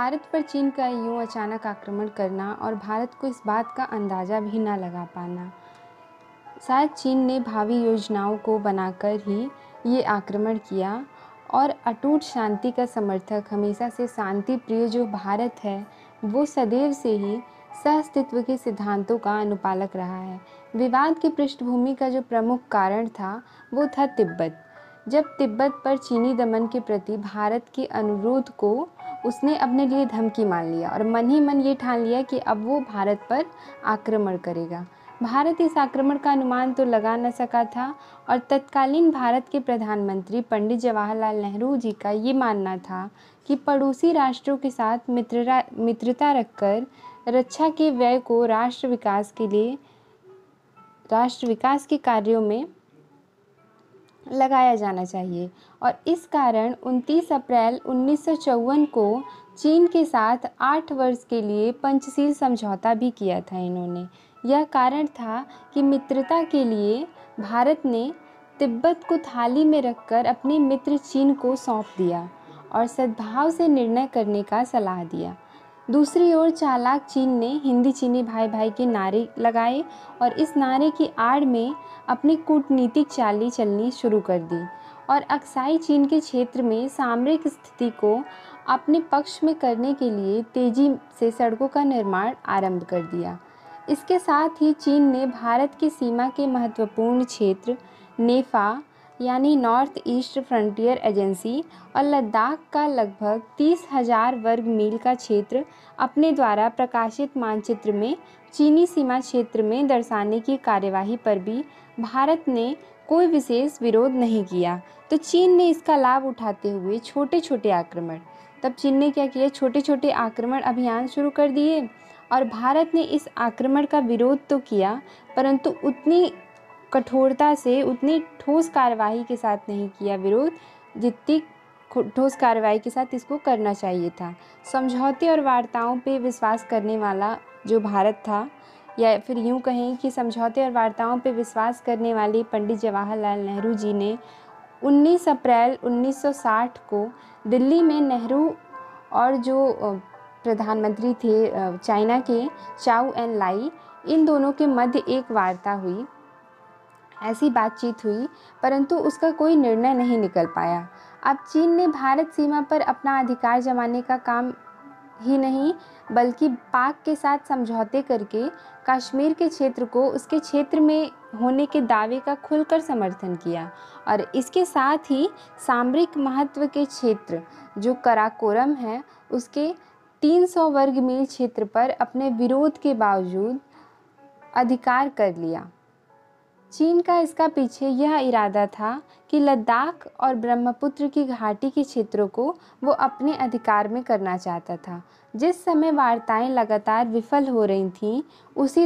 भारत पर चीन का यूं अचानक आक्रमण करना और भारत को इस बात का अंदाज़ा भी न लगा पाना, शायद चीन ने भावी योजनाओं को बनाकर ही ये आक्रमण किया। और अटूट शांति का समर्थक, हमेशा से शांति प्रिय जो भारत है, वो सदैव से ही सहअस्तित्व के सिद्धांतों का अनुपालक रहा है। विवाद की पृष्ठभूमि का जो प्रमुख कारण था वो था तिब्बत। जब तिब्बत पर चीनी दमन के प्रति भारत के अनुरोध को उसने अपने लिए धमकी मान लिया और मन ही मन ये ठान लिया कि अब वो भारत पर आक्रमण करेगा। भारत इस आक्रमण का अनुमान तो लगा न सका था और तत्कालीन भारत के प्रधानमंत्री पंडित जवाहरलाल नेहरू जी का ये मानना था कि पड़ोसी राष्ट्रों के साथ मित्रता रखकर रक्षा के व्यय को राष्ट्र विकास के कार्यों में लगाया जाना चाहिए। और इस कारण 29 अप्रैल 1954 को चीन के साथ 8 वर्ष के लिए पंचशील समझौता भी किया था इन्होंने। यह कारण था कि मित्रता के लिए भारत ने तिब्बत को थाली में रखकर अपने मित्र चीन को सौंप दिया और सद्भाव से निर्णय करने का सलाह दिया। दूसरी ओर चालाक चीन ने हिंदी चीनी भाई भाई के नारे लगाए और इस नारे की आड़ में अपनी कूटनीतिक चालें चलनी शुरू कर दी और अक्साई चीन के क्षेत्र में सामरिक स्थिति को अपने पक्ष में करने के लिए तेजी से सड़कों का निर्माण आरंभ कर दिया। इसके साथ ही चीन ने भारत की सीमा के महत्वपूर्ण क्षेत्र नेफा यानी नॉर्थ ईस्ट फ्रंटियर एजेंसी और लद्दाख का लगभग 30,000 वर्ग मील का क्षेत्र अपने द्वारा प्रकाशित मानचित्र में चीनी सीमा क्षेत्र में दर्शाने की कार्यवाही पर भी भारत ने कोई विशेष विरोध नहीं किया। तो चीन ने इसका लाभ उठाते हुए छोटे छोटे आक्रमण अभियान शुरू कर दिए और भारत ने इस आक्रमण का विरोध तो किया, परंतु उतनी कठोरता से, उतनी ठोस कार्रवाई के साथ नहीं किया विरोध, जितनी ठोस कार्रवाई के साथ इसको करना चाहिए था। समझौते और वार्ताओं पे विश्वास करने वाला जो भारत था, या फिर यूँ कहें कि समझौते और वार्ताओं पे विश्वास करने वाले पंडित जवाहरलाल नेहरू जी ने 19 अप्रैल 1960 को दिल्ली में नेहरू और जो प्रधानमंत्री थे चाइना के चाउ एन लाई, इन दोनों के मध्य एक वार्ता हुई, ऐसी बातचीत हुई, परंतु उसका कोई निर्णय नहीं निकल पाया। अब चीन ने भारत सीमा पर अपना अधिकार जमाने का काम ही नहीं, बल्कि पाक के साथ समझौते करके कश्मीर के क्षेत्र को उसके क्षेत्र में होने के दावे का खुलकर समर्थन किया और इसके साथ ही सामरिक महत्व के क्षेत्र जो कराकोरम है उसके 300 वर्ग मील क्षेत्र पर अपने विरोध के बावजूद अधिकार कर लिया। चीन का इसका पीछे यह इरादा था कि लद्दाख और ब्रह्मपुत्र की घाटी के क्षेत्रों को वो अपने अधिकार में करना चाहता था। जिस समय वार्ताएं लगातार विफल हो रही थीं, उसी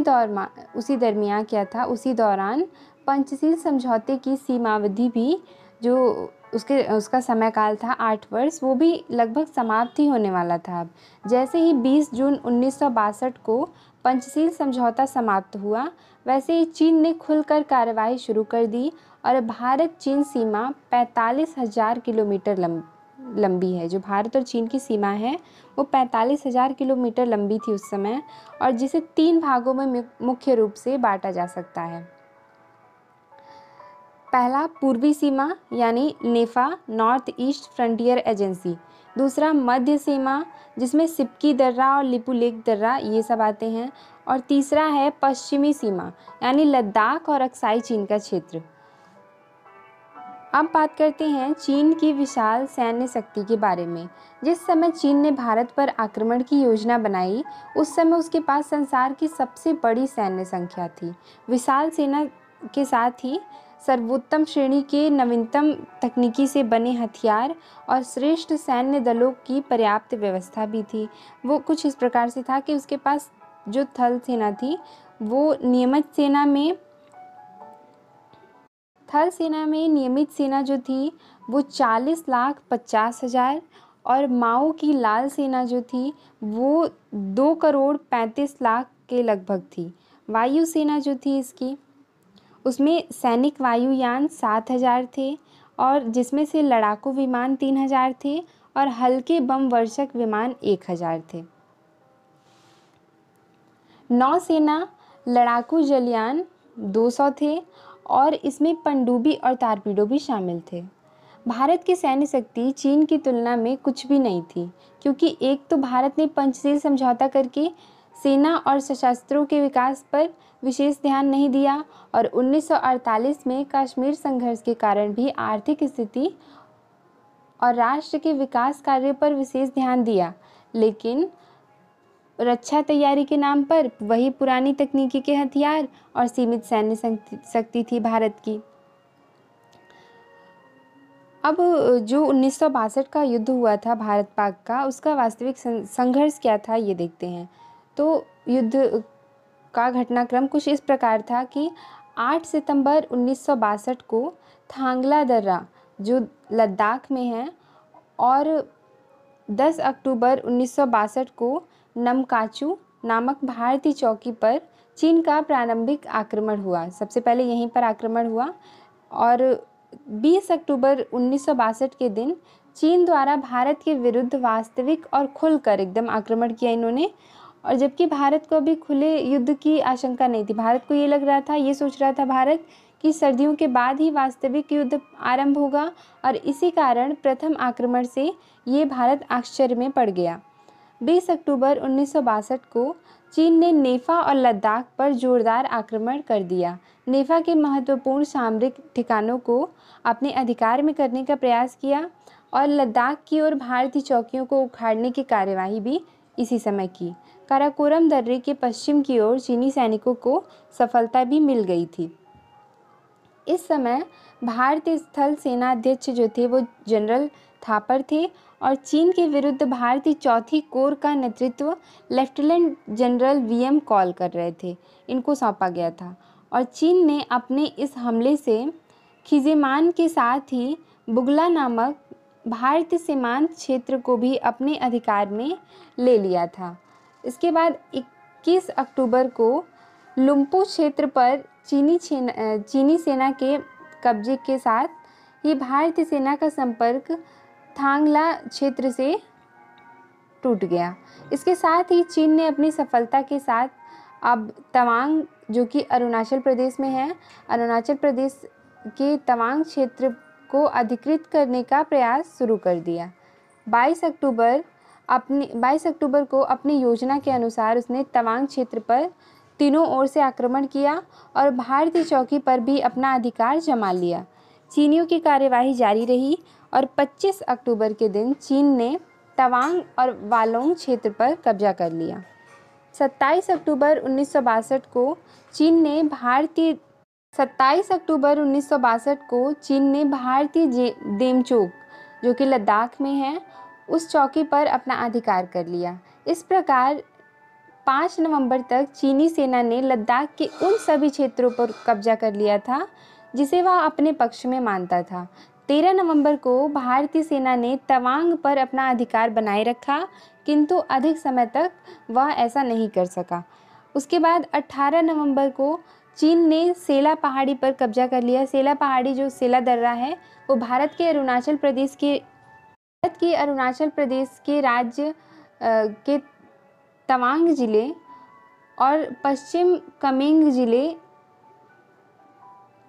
दौरान पंचशील समझौते की सीमावधि भी, जो उसका समय काल था 8 वर्ष, वो भी लगभग समाप्त ही होने वाला था। अब जैसे ही 20 जून 1962 को पंचशील समझौता समाप्त हुआ, वैसे ही चीन ने खुलकर कार्रवाई शुरू कर दी और भारत चीन सीमा 45,000 किलोमीटर लंबी है। जो भारत और चीन की सीमा है वो 45,000 किलोमीटर लंबी थी उस समय, और जिसे 3 भागों में मुख्य रूप से बांटा जा सकता है। पहला पूर्वी सीमा यानी नेफा नॉर्थ ईस्ट फ्रंटियर एजेंसी, दूसरा मध्य सीमा जिसमें सिपकी दर्रा और लिपुलेख दर्रा ये सब आते हैं, और तीसरा है पश्चिमी सीमा यानी लद्दाख और अक्साई चीन का क्षेत्र। अब बात करते हैं चीन की विशाल सैन्य शक्ति के बारे में। जिस समय चीन ने भारत पर आक्रमण की योजना बनाई, उस समय उसके पास संसार की सबसे बड़ी सैन्य संख्या थी। विशाल सेना के साथ ही सर्वोत्तम श्रेणी के नवीनतम तकनीकी से बने हथियार और श्रेष्ठ सैन्य दलों की पर्याप्त व्यवस्था भी थी। वो कुछ इस प्रकार से था कि उसके पास जो थल सेना थी वो नियमित सेना जो थी वो 40,50,000 और माओ की लाल सेना जो थी वो 2,35,00,000 के लगभग थी। वायु सेना जो थी इसकी, उसमें सैनिक वायुयान 7,000 थे और जिसमें से लड़ाकू विमान 3,000 थे और हल्के बम वर्षक विमान 1000 थे। नौसेना लड़ाकू जलयान 200 थे और इसमें पनडुब्बी और टारपीडो भी शामिल थे। भारत की सैन्य शक्ति चीन की तुलना में कुछ भी नहीं थी, क्योंकि एक तो भारत ने पंचशील समझौता करके सेना और सशस्त्रों के विकास पर विशेष ध्यान नहीं दिया और 1948 में कश्मीर संघर्ष के कारण भी आर्थिक स्थिति और राष्ट्र के विकास कार्य पर विशेष ध्यान दिया, लेकिन रक्षा तैयारी के नाम पर वही पुरानी तकनीकी के हथियार और सीमित सैन्य शक्ति थी भारत की। अब जो 1962 का युद्ध हुआ था भारत पाक का, उसका वास्तविक संघर्ष क्या था ये देखते हैं। तो युद्ध का घटनाक्रम कुछ इस प्रकार था कि 8 सितंबर 1962 को थांगला दर्रा जो लद्दाख में है और 10 अक्टूबर 1962 को नमकाचू नामक भारतीय चौकी पर चीन का प्रारंभिक आक्रमण हुआ। सबसे पहले यहीं पर आक्रमण हुआ और 20 अक्टूबर 1962 के दिन चीन द्वारा भारत के विरुद्ध वास्तविक और खुलकर एकदम आक्रमण किया इन्होंने। और जबकि भारत को अभी खुले युद्ध की आशंका नहीं थी, भारत को ये लग रहा था, ये सोच रहा था भारत कि सर्दियों के बाद ही वास्तविक युद्ध आरंभ होगा और इसी कारण प्रथम आक्रमण से ये भारत आश्चर्य में पड़ गया। 20 अक्टूबर 1962 को चीन ने नेफा और लद्दाख पर जोरदार आक्रमण कर दिया। नेफा के महत्वपूर्ण सामरिक ठिकानों को अपने अधिकार में करने का प्रयास किया और लद्दाख की ओर भारतीय चौकियों को उखाड़ने की कार्यवाही भी इसी समय की। काराकोरम दर्रे के पश्चिम की ओर चीनी सैनिकों को सफलता भी मिल गई थी। इस समय भारतीय स्थल सेना अध्यक्ष जो थे वो जनरल थापर थे और चीन के विरुद्ध भारतीय चौथी कोर का नेतृत्व लेफ्टिनेंट जनरल वीएम कॉल कर रहे थे, इनको सौंपा गया था। और चीन ने अपने इस हमले से खिजेमान के साथ ही बुगला नामक भारतीय सीमांत क्षेत्र को भी अपने अधिकार में ले लिया था। इसके बाद 21 अक्टूबर को लुम्पू क्षेत्र पर चीनी सेना के कब्जे के साथ ही भारतीय सेना का संपर्क थांगला क्षेत्र से टूट गया। इसके साथ ही चीन ने अपनी सफलता के साथ अब तवांग जो कि अरुणाचल प्रदेश में है, अरुणाचल प्रदेश के तवांग क्षेत्र को अधिकृत करने का प्रयास शुरू कर दिया। 22 अक्टूबर को अपनी योजना के अनुसार उसने तवांग क्षेत्र पर तीनों ओर से आक्रमण किया और भारतीय चौकी पर भी अपना अधिकार जमा लिया। चीनियों की कार्यवाही जारी रही और 25 अक्टूबर के दिन चीन ने तवांग और वालोंग क्षेत्र पर कब्जा कर लिया। 27 अक्टूबर 1962 को चीन ने भारतीय देमचोक जो कि लद्दाख में है उस चौकी पर अपना अधिकार कर लिया। इस प्रकार 5 नवंबर तक चीनी सेना ने लद्दाख के उन सभी क्षेत्रों पर कब्जा कर लिया था जिसे वह अपने पक्ष में मानता था। 13 नवंबर को भारतीय सेना ने तवांग पर अपना अधिकार बनाए रखा, किंतु अधिक समय तक वह ऐसा नहीं कर सका। उसके बाद 18 नवंबर को चीन ने सेला पहाड़ी पर कब्जा कर लिया। सेला पहाड़ी जो सेला दर्रा है वो भारत के अरुणाचल प्रदेश के राज्य के तवांग जिले और पश्चिम कामेंग जिले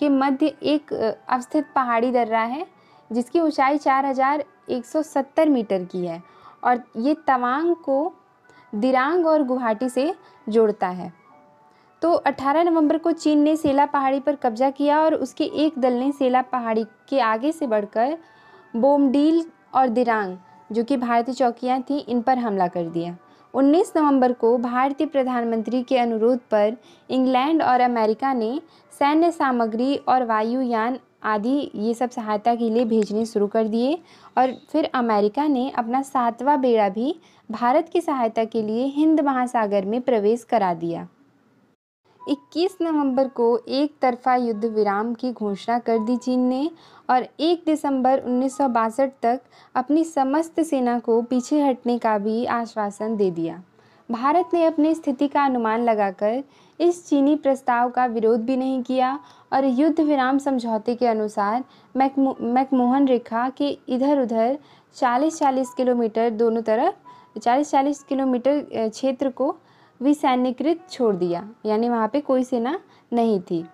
के मध्य एक अवस्थित पहाड़ी दर्रा है जिसकी ऊंचाई 4170 मीटर की है और ये तवांग को दिरांग और गुवाहाटी से जोड़ता है। तो 18 नवंबर को चीन ने सेला पहाड़ी पर कब्जा किया और उसके एक दल ने सेला पहाड़ी के आगे से बढ़कर बोमडील और दिरांग जो कि भारतीय चौकियां थीं इन पर हमला कर दिया। 19 नवंबर को भारतीय प्रधानमंत्री के अनुरोध पर इंग्लैंड और अमेरिका ने सैन्य सामग्री और वायुयान आदि ये सब सहायता के लिए भेजने शुरू कर दिए और फिर अमेरिका ने अपना 7वां बेड़ा भी भारत की सहायता के लिए हिंद महासागर में प्रवेश करा दिया। 21 नवंबर को एक तरफा युद्ध विराम की घोषणा कर दी चीन ने और 1 दिसंबर 1962 तक अपनी समस्त सेना को पीछे हटने का भी आश्वासन दे दिया। भारत ने अपनी स्थिति का अनुमान लगाकर इस चीनी प्रस्ताव का विरोध भी नहीं किया और युद्ध विराम समझौते के अनुसार मैकमोहन रेखा के इधर-उधर 40-40 किलोमीटर दोनों तरफ 40-40 किलोमीटर क्षेत्र को विसैन्यकृत छोड़ दिया, यानी वहाँ पे कोई सेना नहीं थी।